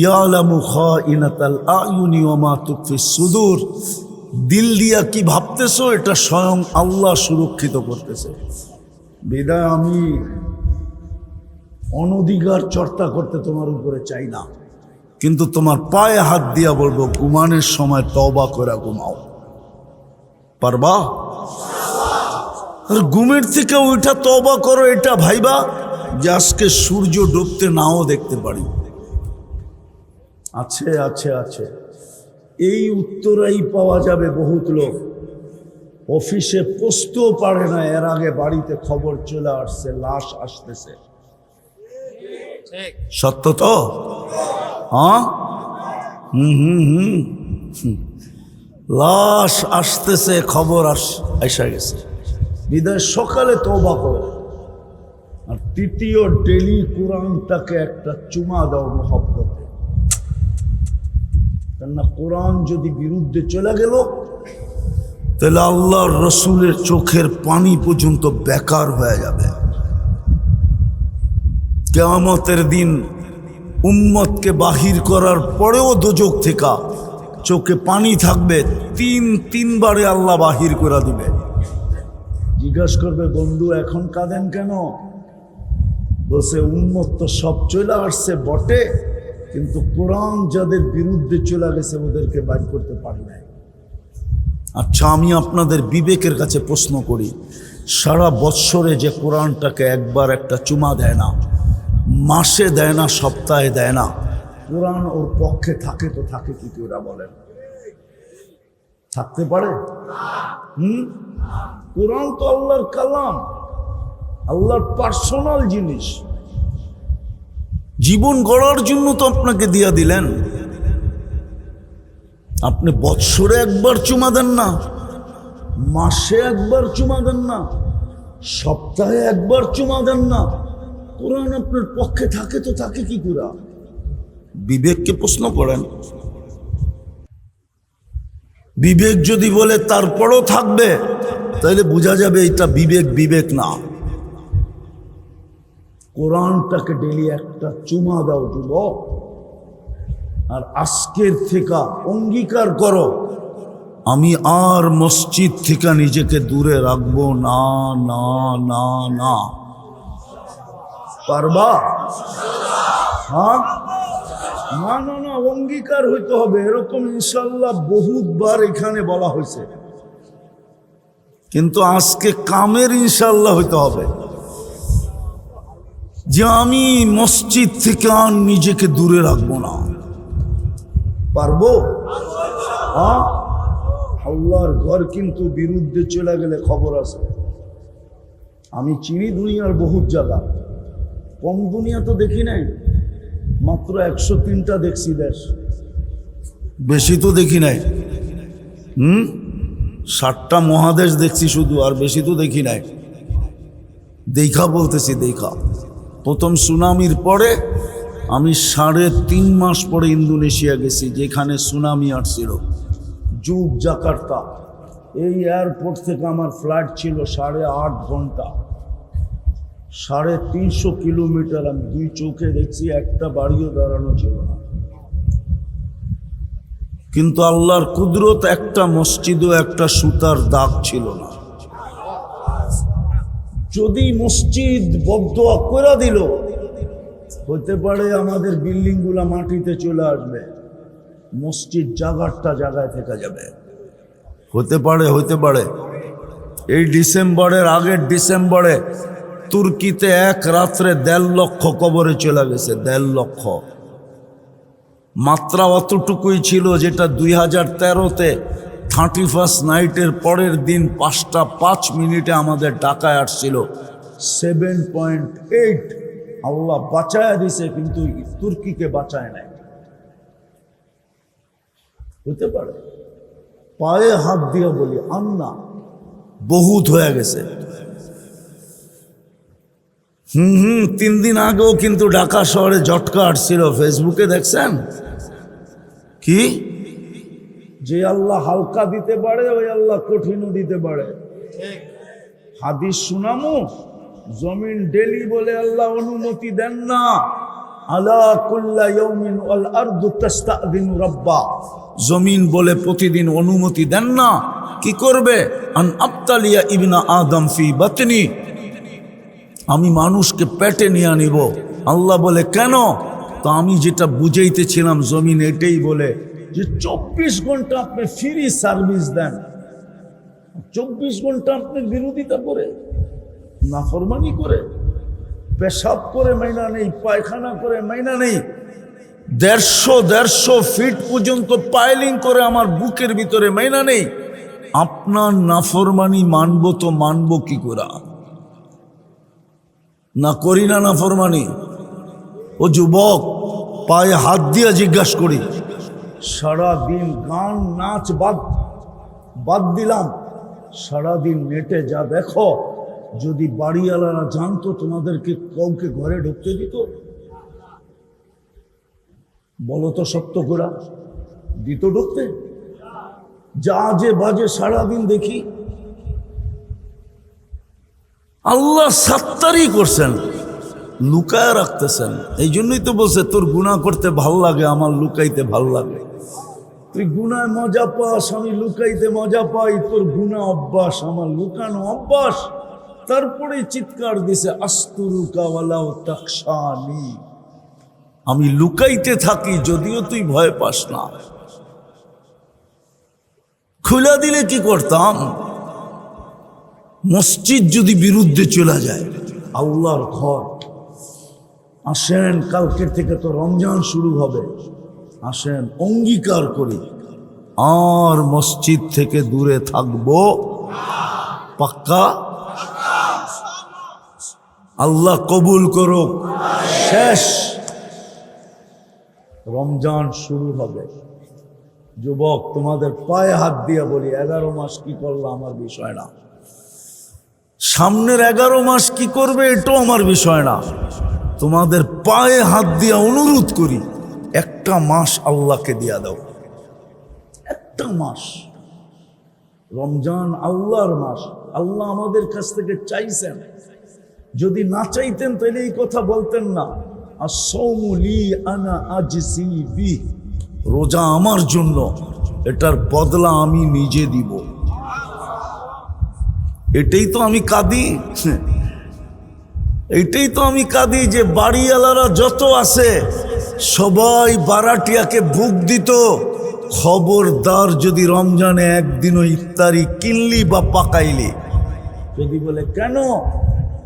ইয়ালামু খাইনাতাল আয়ুনি ওয়া মা তুখফিস সুদূর। দিল দিয়া কি ভাবতেছো, এটা স্বয়ং আল্লাহ সুরক্ষিত করতেছে। বিদায় আমি অনধিকার চর্চা করতে তোমার উপরে চাই না, কিন্তু তোমার পায়ে হাত দিয়া বলবো, ঘুমানোর সময় তওবা করে ঘুমাও। পারবা? আর ঘুমের থেকে ওইটা তওবা করো, এটা ভাইবা যে আজকে সূর্য ডুবতে নাও দেখতে পারি। আছে আছে আছে, এই উত্তরাই পাওয়া যাবে। বহুত লোক অফিসে পৌঁছতেও পারে না, এর আগে বাড়িতে খবর চলে আসছে লাশ আসতেছে। সত্য তো? হ্যাঁ, লাশ আসতেছে, খবর আসা গেছে। বিদায় সকালে তওবা করো। আর তৃতীয়, ডেলি কোরআনটাকে একটা চুমা দাও মহব্বতে। কেননা কোরআন যদি বিরুদ্ধে চলে গেল, তাহলে আল্লাহর রসুলের চোখের পানি পর্যন্ত বেকার হয়ে যাবে। কিয়ামতের দিন উম্মতকে বাহির করার পরেও দোজখ থেকে চোখে পানি থাকবে, 3 বারে আল্লাহ বাহির করে দিবে। জিজ্ঞাসা করবে, বন্ধু এখন কাঁদেন কেন? বলছে, উম্মত তো সব চলে আসছে বটে, কিন্তু কোরআন যাদের বিরুদ্ধে চলে গেছে ওদেরকে বাইর করতে পারি নাই। আচ্ছা, আমি আপনাদের বিবেকের কাছে প্রশ্ন করি, সারা বৎসরে যে কোরআনটাকে একবার একটা চুমা দেয় না, মাসে দেয় না, সপ্তাহে দেয় না, কোরআন ওর পক্ষে থাকে তো থাকে কি ওরা বলেন? থাকতে পারে? কোরআন তো আল্লাহর কালাম, আল্লাহর পার্সোনাল জিনিস। জীবন গড়ার জন্য তো আপনাকে দিয়া দিলেন। আপনি বৎসরে একবার চুমা দেন না, মাসে একবার চুমা দেন না, সপ্তাহে একবার চুমা দেন না। কোরআন আপনার পক্ষে থাকে তো থাকে কি করে? বিবেককে প্রশ্ন করেন। বিবেক যদি বলে তারপরও থাকবে, তাহলে বোঝা যাবে এটা বিবেক বিবেক না। কোরআনটাকে ডেলি একটা চুমা দাও যুবক, আর আজকের থেকে অঙ্গীকার করো আমি আর মসজিদ থেকে নিজেকে দূরে রাখবো না না না না। পারবা? হ্যাঁ, না না না, অঙ্গীকার হইতে হবে। এরকম ইনশাল্লাহ বহুতবার এখানে বলা হয়েছে, কিন্তু আজকে কামের ইনশাল্লাহ হইতে হবে যে আমি মসজিদ থেকে আর নিজেকে দূরে রাখবো না। পারবো? হ্যাঁ, আল্লাহর ঘর কিন্তু বিরুদ্ধে চলে গেলে খবর আছে। আমি চিনি দুনিয়ার বহুত জায়গা, কম দুনিয়া তো দেখি নাই, মাত্র 103টা দেখছি দেশ, বেশি তো দেখি নাই। 60টা মহাদেশ দেখছি শুধু, আর বেশি তো দেখি নাই। দেখা বলতেছি, দেখা। প্রথম সুনামির পরে আমি 3.5 মাস পরে ইন্দোনেশিয়া গেছি, যেখানে সুনামি আসছিল, জুব জাকার্তা। এই এয়ারপোর্ট থেকে আমার ফ্লাইট ছিল 8.5 ঘন্টা, 350 কিলোমিটার। আমি 2 চোখে দেখছি, একটা বাড়িও দাঁড়ানো ছিল না। কিন্তু আল্লাহর কুদরত, একটা মসজিদও একটা সুতার দাগ ছিল না। যদি মসজিদ বদদোয়া করে দিল, হতে পারে আমাদের বিল্ডিং গুলা মাটিতে চলে আসবে, মসজিদ জায়গাটা জায়গায় থেকে যাবে। হতে পারে, হতে পারে। এই ডিসেম্বরের আগের ডিসেম্বরে তুর্কিতে এক রাত্রে 1.5 লক্ষ কবরে চলে গেছে, 1.5 লক্ষ। মাত্রা অতটুকুই ছিল যেটা 2013-তে 31st নাইটের পরের দিন 5টা 5 মিনিটে আমাদের ঢাকায় আসছিল 7.8। আল্লাহ বাঁচায় দিছে, কিন্তু তুর্কিকে বাঁচায় নাই। হতে পারে। পায়ে হাত দিয়ে বলি আন্না বহুত হয়ে গেছে। 3 দিন আগেও কিন্তু ঢাকা শহরে ঝটকা আসছিল, ফেসবুকে দেখছেন কি? যে আল্লাহ হালকা দিতে পারে, ওই আল্লাহ কঠিনও দিতে পারে। হাদিস শুনামু, জমিন ডেলি বলে আল্লাহ অনুমতি দেন না। আলা কুল্লা ইয়াউমিন ওয়াল আরদু তাস্তাযিনু রাব্বা, জমিন বলে প্রতিদিন অনুমতি দেন না। কি করবে? আন আবতালিয়া ইবনা আদম ফি বাতনি, আমি মানুষকে পেটে নিয়ে নিব। আল্লাহ বলে কেন? তো আমি যেটা বুঝাইতেছিলাম, জমিন এটাই বলে যে 24 ঘন্টা আপনি ফ্রি সার্ভিস দেন, 24 ঘন্টা আপনি বিরোধিতা করে, নাফরমানি করে, পেশাব করে মাইনা নেই, পায়খানা করে মাইনা নেই, 150 ফিট পর্যন্ত পাইলিং করে আমার বুকের ভিতরে মাইনা নেই। আপনার নাফরমানি মানবো তো মানবো কি করে? না করি না নাফরমানি? ও যুবক, পায়ে হাত দিয়ে জিজ্ঞাসা করি, সারাদিন গান নাচ বাদ দিলাম, সারাদিন নেটে যা দেখো, যদি বাড়িওয়ালারা জানতো তোমাদেরকে কাউকে ঘরে ঢুকতে দিত? বলো তো সত্য করে, দিত ঢুকতে? যা যে বাজে সারাদিন দেখি। আল্লাহ সাত্তারি করছেন, লুকায় রাখতেছেন। এই জন্যই তো বলছে তোর গুনাহ করতে ভাল লাগে, আমার লুকাইতে ভাল লাগে। তুই গুনায় মজা পাস, আমি লুকাইতে মজা পাই। তোর গুনাহ অভ্যাস, আমার লুকানো অভ্যাস। তারপরে চিৎকার দিছে আস্তুরুকা ওয়ালাউ তাকশানি, আমি লুকাইতে থাকি যদিও তুই ভয় পাস না। খুলে দিলে কি করতাম? মসজিদ যদি বিরুদ্ধে চলে যায়, আল্লাহর ঘর। আসেন, কালকের থেকে তো রমজান শুরু হবে, আসেন অঙ্গীকার করি আর মসজিদ থেকে দূরে থাকবো। পাক্কা? আল্লাহ কবুল করুক। শেষ, রমজান শুরু হবে। যুবক, তোমাদের পায়ে হাত দিয়া বলি, 11 মাস কি করলো আমার বিষয় না, সামনের 11 মাস কি করবে এটাও আমার বিষয় না। তোমাদের পায়ে হাত দিয়া অনুরোধ করি, একটা মাস আল্লাহকে দিয়া দাও। একটা মাস, রমজান আল্লাহর মাস। আল্লাহ আমাদের কাছ থেকে চাইছেন, যদি না চাইতেন তাহলে এই কথা বলতেন না। আস-সাওমু লি আনা আজজি বিহি, রোজা আমার জন্য, এটার বদলা আমি নিজে দিব। এটাই তো আমি কাঁদি, এইটাই তো আমি কাঁদি যে বাড়িওয়ালারা যত আছে সবাই বারাটিয়াকে ভুগ দিত। খবরদার, যদি রমজানে একদিনও ইফতারি কিনলি বা পাকাইলি, যদি বলে কেন,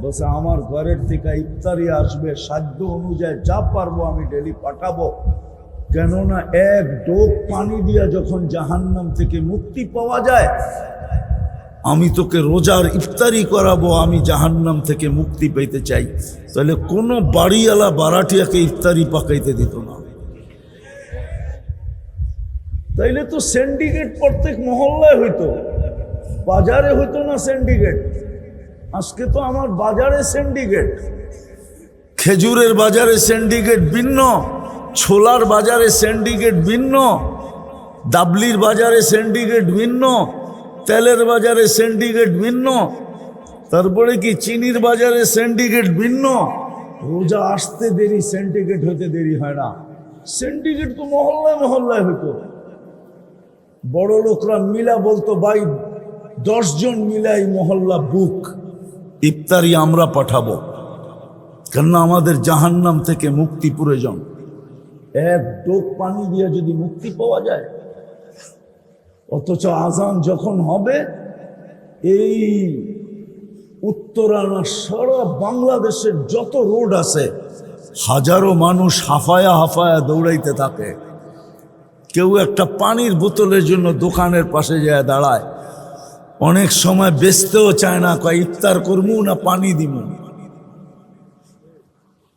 বলছে আমার ঘরের থেকে ইফতারি আসবে, সাধ্য অনুযায়ী যা পারবো আমি ডেলি পাঠাবো। কেননা এক ডোক পানি দিয়া যখন জাহান্নাম থেকে মুক্তি পাওয়া যায়, আমি তোকে রোজার ইফতারি করাবো, আমি জাহান্নাম থেকে মুক্তি পেতে চাই। তাহলে কোনো বাড়িওয়ালা বারাটিয়াকে ইফতারি পাকাইতে দিত না। তাইলে তো সিন্ডিকেট প্রত্যেক মহল্লায় হইতো, বাজারে হইতো না সিন্ডিকেট। আজকে তো আমার বাজারে সিন্ডিকেট, খেজুরের বাজারে সিন্ডিকেট ভিন্ন, ছোলার বাজারে সিন্ডিকেট ভিন্ন, ডাবলির বাজারে সিন্ডিকেট ভিন্ন, তেলের বাজারে সিন্ডিকেট ভিন্ন, তারপরে কি চিনির বাজারে সিন্ডিকেট ভিন্ন। রোজা আসতে দেরি, সিন্ডিকেট হতে দেরি হয় না। সিন্ডিকেট তো মহল্লায় মহল্লায় হইতো। বড় লোকরা মিলা বলতো, ভাই 10 জন মিলাই মহল্লা বুক, ইফতারি আমরা পাঠাবো, কেননা আমাদের জাহান্নাম থেকে মুক্তি প্রয়োজন। এক ডোক পানি দিয়ে যদি মুক্তি পাওয়া যায়, অথচ আজান যখন হবে, এই উত্তরানা সারা বাংলাদেশের যত রোড আছে, হাজারো মানুষ হাফায়া হাফায়া দৌড়াইতে থাকে। কেউ একটা পানির বোতলের জন্য দোকানের পাশে যায় দাঁড়ায়, অনেক সময় বেচতেও চায় না, কয় ইফতার করবো না পানি দিব।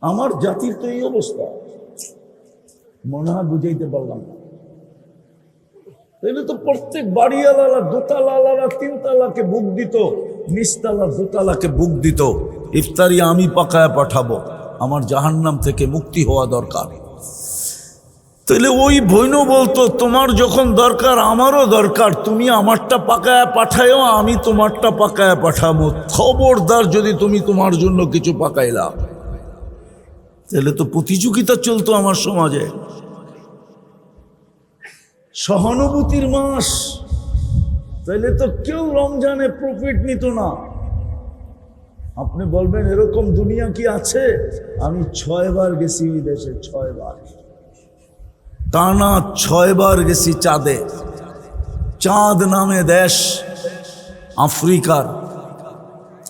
আমার জাতির তো এই অবস্থা, মনে হয় বুঝাইতে পারলাম না। তাহলে তো প্রত্যেক বাড়িওয়ালা, দোতলাওয়ালা 3 তলাকে বুক দিত, নিচতলা 2 তলাকে বুক দিত, ইফতারি আমি পাকায় পাঠাবো, আমার জাহান্নাম থেকে মুক্তি হওয়া দরকার। তাহলে ওই বইন বলতো, তোমার যখন দরকার আমারও দরকার, তুমি আমারটা পাকায় পাঠায়ও, আমি তোমারটা পাকায় পাঠাবো। খবরদার যদি তুমি তোমার জন্য কিছু পাকাইলা, তাহলে তো প্রতিযোগিতা চলতো আমার সমাজে। সহানুভূতির মাস, তাহলে তো কেউ রমজানে প্রফিট নিত না। আপনি বলবেন এরকম দুনিয়া কি আছে? আমি 6 বার গেছি দেশে, 6 বার টানা 6 বার গেছি চাঁদে। চাঁদ নামে দেশ আফ্রিকার,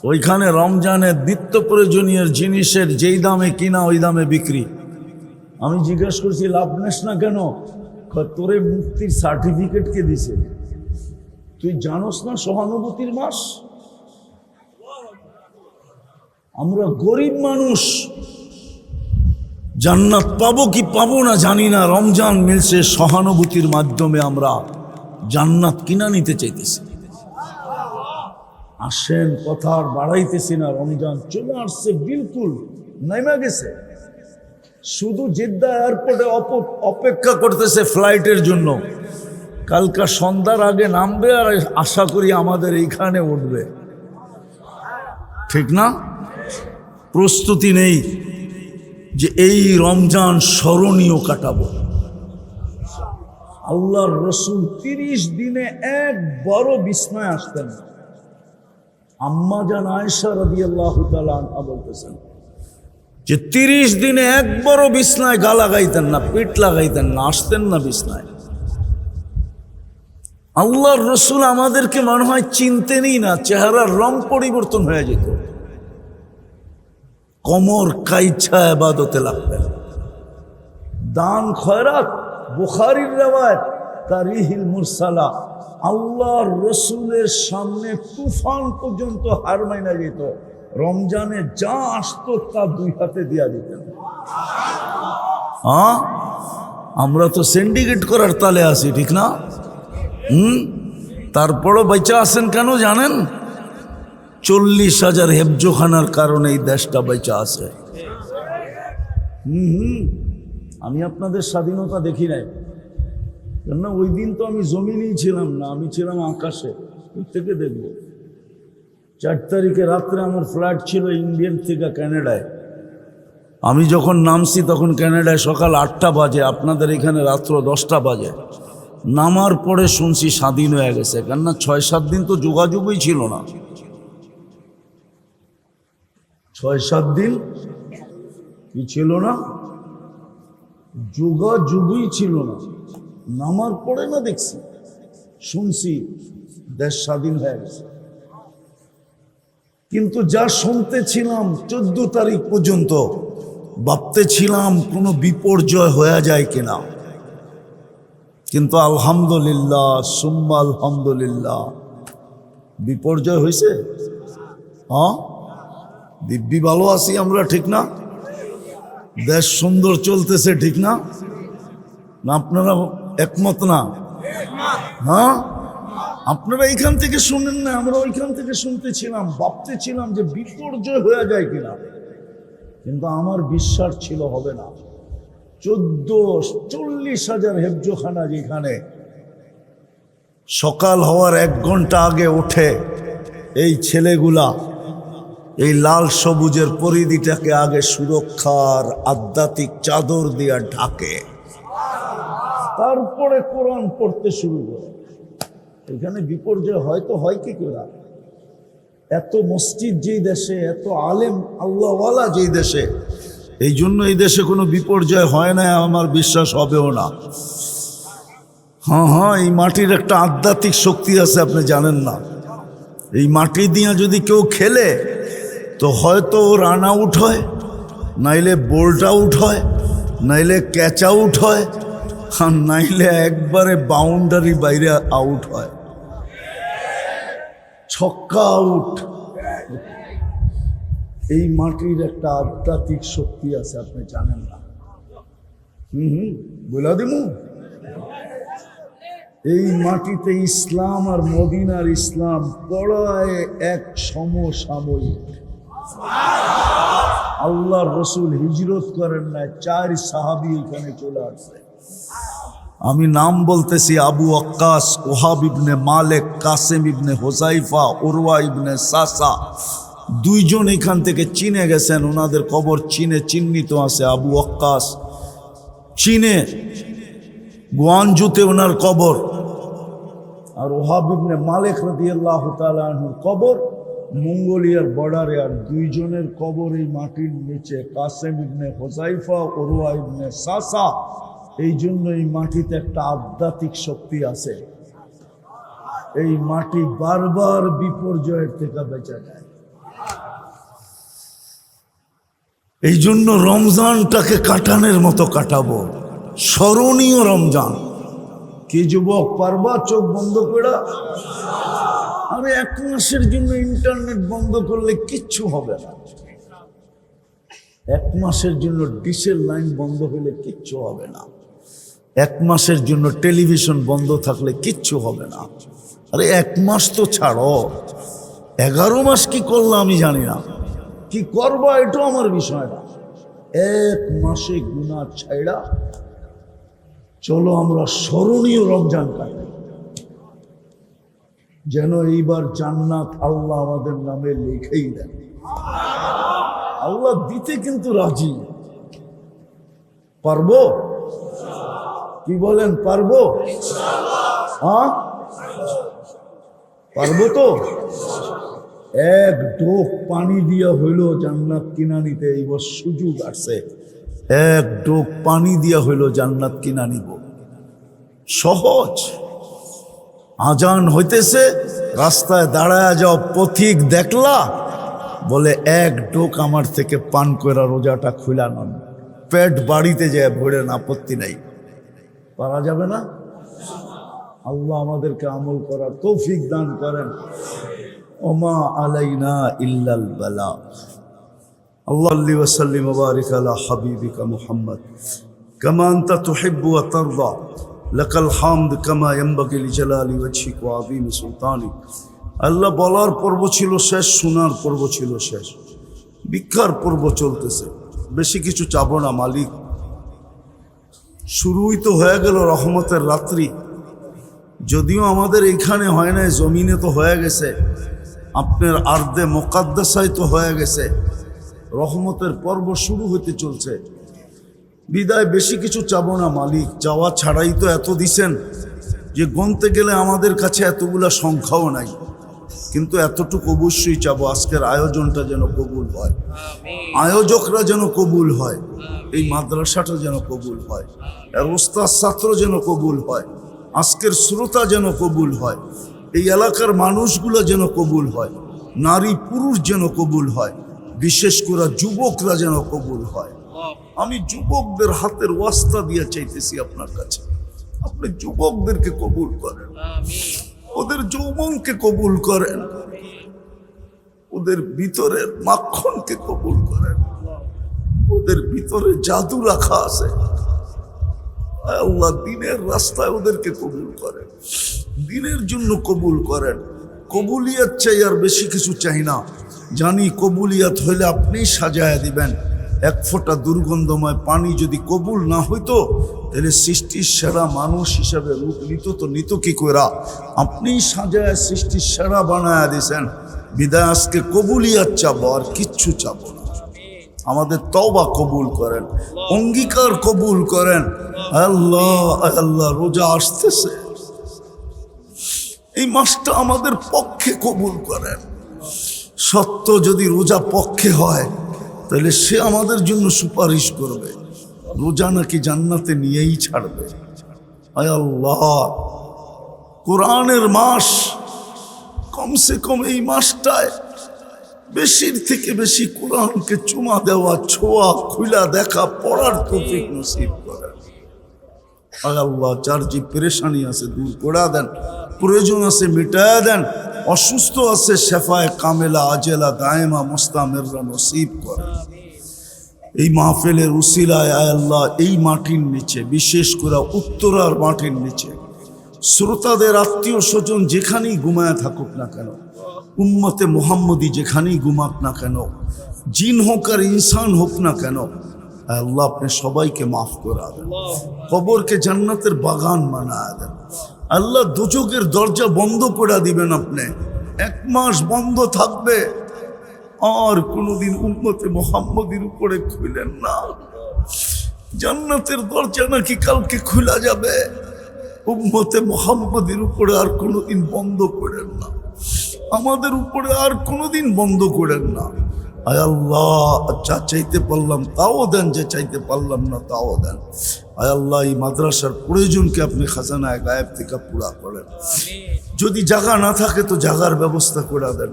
ওইখানে রমজানের নিত্য প্রয়োজনীয় জিনিসের যেই দামে কিনা ওই দামে বিক্রি। আমি জিজ্ঞেস করছি, লাভ নেস না কেন? তোরে মুক্তির সার্টিফিকেট কে দিছে? তুই জানোস না সহানুভূতির মাস? আমরা গরিব মানুষ, জান্নাত পাবো কি পাবো না জানি না। রমজান মিলছে, সহানুভূতির মাধ্যমে আমরা জান্নাত কিনা নিতে চাইতেছি। আসেন, কথা আর বাড়াইতেছি না। রমজান চলে আসছে, বিলকুল নেমে গেছে। শুধু জেদ্দা এয়ারপোর্টে অপেক্ষা করতেছে ফ্লাইটের জন্য। কালকা সন্ধ্যার আগে নামবে, আর আশা করি আমাদের এইখানে উঠবে। ঠিক না? প্রস্তুতি নেই যে এই রমজান স্মরণীয় কাটাবো। আল্লাহর রসুল 30 দিনে একবারও বিছনায় আসতেন না। আম্মা জান আয়েশা রাদিয়াল্লাহু তাআলা আনহা বলতেছেন যে 30 দিনে একবারও বিছনায় গা লাগাইতেন না, পিঠ লাগাইতেন না, আসতেন না বিছনায়। আল্লাহর রসুল আমাদেরকে মনে হয় চিনতেনই না, চেহারার রং পরিবর্তন হয়ে যেত। কমর কাইছা ইবাদতে লাগতেন। দান খয়রাত, বুখারীর রওয়ায়াত, কারিহিল মুরসালা, আল্লাহর রসুলের সামনে তুফান পর্যন্ত হার মাইনা যেত। রমজানে যা আসতো তা দুই হাতে দিয়া দিতেন। হ্যাঁ, আমরা তো সিন্ডিকেট করার তালে আছি, ঠিক না? তারপরও বেঁচে আছেন কেন জানেন? 40,000 হেফজোখানার কারণে এই দেশটা বেঁচে আছে। আমি আপনাদের স্বাধীনতা দেখি নাই, কেননা ওই দিন তো আমি জমিনেই ছিলাম না, আমি ছিলাম আকাশে। ওই থেকে দেখব। 4 তারিখে রাত্রে আমার ফ্লাইট ছিল ইন্ডিয়ান থেকে কানাডায়। আমি যখন নামছি তখন কানাডায় সকাল 8টা বাজে, আপনাদের এখানে রাত্র 10টা বাজে। নামার পরে শুনছি স্বাধীন হয়ে গেছে, কেননা 6-7 দিন তো যোগাযোগই ছিল না। 6-7 দিন কি ছিল না? যোগাযোগই ছিল না। নামার পরে না দেখছি, শুনছি দেশ স্বাধীন হয়ে গেছে। কিন্তু যা শুনতেছিলাম 14 তারিখ পর্যন্ত, ভাবতেছিলাম কোনো বিপর্যয় হয়ে যায় কিনা। কিন্তু আলহামদুলিল্লাহ সুম্মা আলহামদুলিল্লাহ, বিপর্যয় হয়েছে। হ্যাঁ, দিব্যি ভালো আছি আমরা, ঠিক না? দেশ সুন্দর চলতেছে, ঠিক না? না আপনারা একমত না? হ্যাঁ, আপনারা এইখান থেকে শুনেন না, আমরা ওইখান থেকে শুনতেছিলাম, ভাবতেছিলাম যে বিপর্যয় হয়ে যায় কিনা। কিন্তু আমার বিশ্বাস ছিল হবে না। 40,000 হেফজোখানা যেখানে, সকাল হওয়ার 1 ঘন্টা আগে ওঠে এই ছেলেগুলা এই লাল সবুজের পরিধিটাকে আগে সুরক্ষার আধ্যাত্মিক চাদর দিয়া ঢাকে, তারপরে কোরআন পড়তে শুরু করে। এখানে বিপর্যয় হয়তো হয় কি করে? এত মসজিদ যেই দেশে, এত আলেম আল্লাহওয়ালা যেই দেশে, এই জন্য এই দেশে কোনো বিপর্যয় হয় না, আমার বিশ্বাস হবেও না। হ্যাঁ, এই মাটির একটা আধ্যাত্মিক শক্তি আছে, আপনি জানেন না। এই মাটি দিয়ে যদি কেউ খেলে তো হয়তো রান আউট হয়, নাইলে বোল্ট আউট হয়, নাইলে ক্যাচ আউট হয়, আর নাইলে একবারে বাউন্ডারি বাইরে আউট হয়, ছক্কা আউট। এই মাটির একটা আধ্যাত্মিক শক্তি আছে, আপনি জানেন না। বলে দিমু, এই মাটিতে ইসলাম আর মদিনার ইসলাম পড়ায় এক সমসাময়িক। আল্লাহর রসুল হিজরত করেন না, 4 সাহাবী এখানে চলে আসছে। আমি নাম বলতেছি, আবু ওয়াক্কাস, ওহাব ইবনে মালিক, কাসেম ইবনে হুযাইফা, উরওয়া ইবনে সাসা, 2 জন এখান থেকে চীনে গেছেন। ওনাদের কবর চীনে চিহ্নিত আছে। আবু ওয়াক্কাস চীনে গুয়ানজুতে ওনার কবর, আর ওহাব ইবনে মালিক রাদিয়াল্লাহু তাআলা আনহুর কবর মঙ্গোলিয়ার বর্ডারে। আর 2 জনের কবর এই মাটির নিচে, কাসেম ইবনে হুযাইফা, উরওয়া ইবনে সাসা। এই জন্য এই মাটিতে একটা আধ্যাত্মিক শক্তি আছে। এই মাটি বারবার বিপর্যয়ের থেকে বেঁচে যায়। এই জন্য রমজানটাকে কাটানোর মতো কাটাবো, স্মরণীয় রমজান। কি যুবক, পারবা চোখ বন্ধ করে? আরে 1 মাসের জন্য ইন্টারনেট বন্ধ করলে কিচ্ছু হবে না। 1 মাসের জন্য ডিশের লাইন বন্ধ হলে কিচ্ছু হবে না। 1 মাসের জন্য টেলিভিশন বন্ধ থাকলে কিচ্ছু হবে না। আরে 1 মাস তো ছাড়ো, 11 মাস কি করলো আমি জানি না, কি করবা এটাও আমার বিষয় না। 1 মাসে গুনাহ ছাইড়া চলো আমরা স্মরণীয় রমজান কাটাই, যেন এইবার জান্নাত আল্লাহ আমাদের নামে লিখেই দেন। আল্লাহ দিতে কিন্তু রাজি। পারবো? কি বলেন, পারবো? হ্যাঁ, পারবো তো? 1 ঢোক পানি দিয়া হইল জান্নাত কিনা নিতে এইবার সুযোগ আসছে। 1 ঢোক পানি দিয়া হইল জান্নাত কিনা নিব, সহজ। আজান হইতেছে, রাস্তায় দাঁড়ায় যাও, পথিক দেখলা, বলে 1 ঢোক আমার থেকে পান করে রোজাটা খুলা নন, পেট বাড়িতে যায় ভরেন, আপত্তি নাই। পারা যাবে না? আল্লাহ আমাদেরকে আমল করার তৌফিক দান করেন। ওমা আলাইনা ইল্লাল বালাগ। আল্লাহু ওয়া সাল্লিম ওয়া বারিক আলা হাবিবিকা মুহাম্মদ কামা আনতা তুহিব্বু ওয়া তারদা লাকাল হামদ কামা ইয়ানবাগি লিজালালি ওয়াজহিক ওয়া আযীম সুলতানিক। আল্লাহ বলার পর্ব ছিল শেষ, শোনার পর্ব ছিল শেষ, ভিক্ষার পর্ব চলতেছে। বেশি কিছু চাবো না মালিক। শুরুই তো হয়ে গেল রহমতের রাত্রি, যদিও আমাদের এখানে হয় নাই, জমিনে তো হয়ে গেছে, আপনার আর্দে মুকাদ্দাসায় তো হয়ে গেছে। রহমতের পর্ব শুরু হতে চলছে। বিদায় বেশি কিছু চাবো না মালিক। চাওয়া ছাড়াই তো এত দিছেন যে গণতে গেলে আমাদের কাছে এতগুলা সংখ্যাও নাই, কিন্তু এতটুকু অবশ্যই চাবো, আজকের আয়োজনটা যেন কবুল হয়, আয়োজকরা যেন কবুল হয়, এই মাদ্রাসাটা যেন কবুল হয়, আর ওস্তাদ ছাত্র যেন কবুল হয়, আজকের শ্রোতা যেন কবুল হয়, এই এলাকার মানুষগুলো যেন কবুল হয়, নারী পুরুষ যেন কবুল হয়, বিশেষ করে যুবকরা যেন কবুল হয়। আমি যুবকদের হাতের ওয়াস্তা দিয়ে চাইতেছি আপনার কাছে, আপনি যুবকদেরকে কবুল করেন, ওদের যৌবনকে কবুল করেন, ওদের ভিতরের মাখনকে কবুল করেন, ওদের ভিতরে জাদু রাখা আছে। আল্লাহ দিনের রাস্তায় ওদেরকে কবুল করেন, দিনের জন্য কবুল করেন। কবুলিয়াত চাই, আর বেশি কিছু চাই না। জানি কবুলিয়াত হইলে আপনি সাজায় দিবেন। এক ফোঁটা দুর্গন্ধময় পানি যদি কবুল না হইতো, তাহলে সৃষ্টির সেরা মানুষ হিসাবে রূপ নিত তো নিত কি কইরা? আপনি সাজায় সৃষ্টির সেরা বানায় দিয়েছেন। বিদায় আজকে কবুলিয়াত চাবো, আর কিচ্ছু চাবো না। আমাদের তওবা কবুল করেন, অঙ্গীকার কবুল করেন। আল্লাহ আল্লাহ, রোজা আসতেছে, এই মাসটা আমাদের পক্ষে কবুল করেন। সত্য যদি রোজা পক্ষে হয়, তাহলে সে আমাদের জন্য সুপারিশ করবে, রোজা নাকি জান্নাতে নিয়েই ছাড়বে। আয় আল্লাহ, কোরআনের মাস, কমসে কম এই মাসটায় বেশির থেকে বেশি কোরআনকে চুমা দেওয়া, ছোঁয়া, খুলা দেখা, পড়ার তৌফিক নসিব করেন। আয় আল্লাহ, যার যে পেরেশানি আছে দূর করে দেন, প্রয়োজন আছে মিটায়া দেন, অসুস্থ আছে শেফায়ে কামেলা আজেলা দায়েমা মুস্তামিররা নসিব করেন। এই মাহফিলের উসিলায় আয় আল্লাহ, এই মাটির নিচে, বিশেষ করে উত্তরার মাটির নিচে শ্রোতাদের আত্মীয় স্বজন যেখানেই ঘুমায় থাকুক না কেন, উম্মতে মুহাম্মদী যেখানেই ঘুমাক না কেন, জিন হোক আর ইনসান হোক না কেন, আল্লাহ আপনি সবাইকে মাফ করে দেন, কবরকে জান্নাতের বাগান বানায় দেন। আল্লাহ দোজখের দরজা বন্ধ করে দিবেন আপনি, 1 মাস বন্ধ থাকবে, আর কোনোদিন উম্মতে মুহাম্মদীর উপরে খুলেন না। জান্নাতের দরজা নাকি কালকে খোলা যাবে, উম্মতে মুহাম্মদীর উপরে আর কোনোদিন বন্ধ করেন না, আমাদের উপরে আর কোনোদিন বন্ধ করেন না। আয় আল্লাহ, যা চাইতে পারলাম তাও দেন, যে চাইতে পারলাম না তাও দেন। আয় আল্লাহ, এই মাদ্রাসার প্রয়োজনকে আপনি খাজানায় গায়েব থেকে পুরা করেন। যদি জায়গা না থাকে তো জায়গার ব্যবস্থা করে দেন,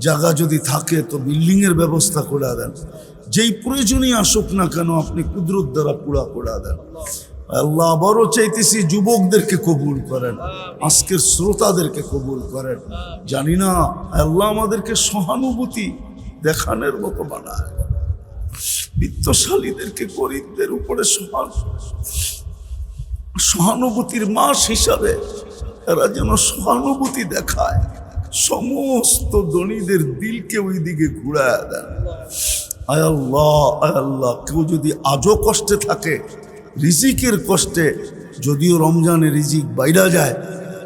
জায়গা যদি থাকে তো বিল্ডিংয়ের ব্যবস্থা করে দেন। যেই প্রয়োজনই আসুক না কেন আপনি কুদরত দ্বারা পুরা করে দেন। আল্লাহ, আবারও চাইতেছি যুবকদেরকে কবুল করেন, আজকের শ্রোতাদেরকে কবুল করেন। জানি না আল্লাহ আমাদেরকে সহানুভূতি দেখানোর মতো বানায়, বিত্তশালীদেরকে গরিবদের উপরে সহানুভূতির মাস হিসাবে এরা যেন সহানুভূতি দেখায়, সমস্ত ধনীদের দিলকে ওই দিকে ঘুরায় দেন। আয় আল্লাহ, আয় আল্লাহ, কেউ যদি আজও কষ্টে থাকে, রিজিকের কষ্টে, যদিও রমজানে রিজিক বাইরা যায়,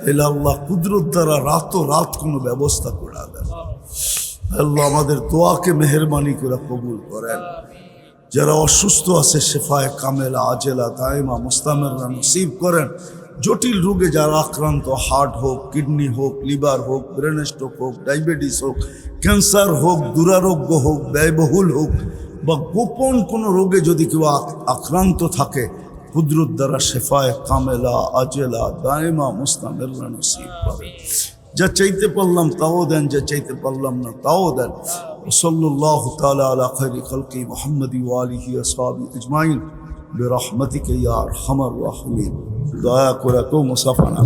তাহলে আল্লাহ কুদরত দ্বারা রাত কোনো ব্যবস্থা করে দেন। আল্লাহ আমাদের দোয়াকে মেহেরবানি করে কবুল করেন। যারা অসুস্থ আছে শেফায়ে কামেলা আজেলা দায়েমা মুস্তামিররা নসিব করেন। জটিল রোগে যারা আক্রান্ত, হার্ট হোক, কিডনি হোক, লিভার হোক, ব্রেন স্ট্রোক হোক, ডায়াবেটিস হোক, ক্যান্সার হোক, দুরারোগ্য হোক, ব্যয়বহুল হোক, বা গোপন কোনো রোগে যদি কেউ আক্রান্ত থাকে, কুদরত দ্বারা শেফায়ে কামেলা আজেলা দায়েমা মুস্তামিররা নসিব করেন। যা চাইতে পারলাম তাও দেন, যা চাইতে পারলাম না তাও দেন। সাল্লাল্লাহু তাআলা আলা খায়রি খালকি মুহাম্মাদি ওয়া আলিহি ওয়া আসহাবিহি আজমাইন বিরহমাতিকা ইয়া আরহামার রাহিমিন। দয়া করে কেউ মুসাফা না।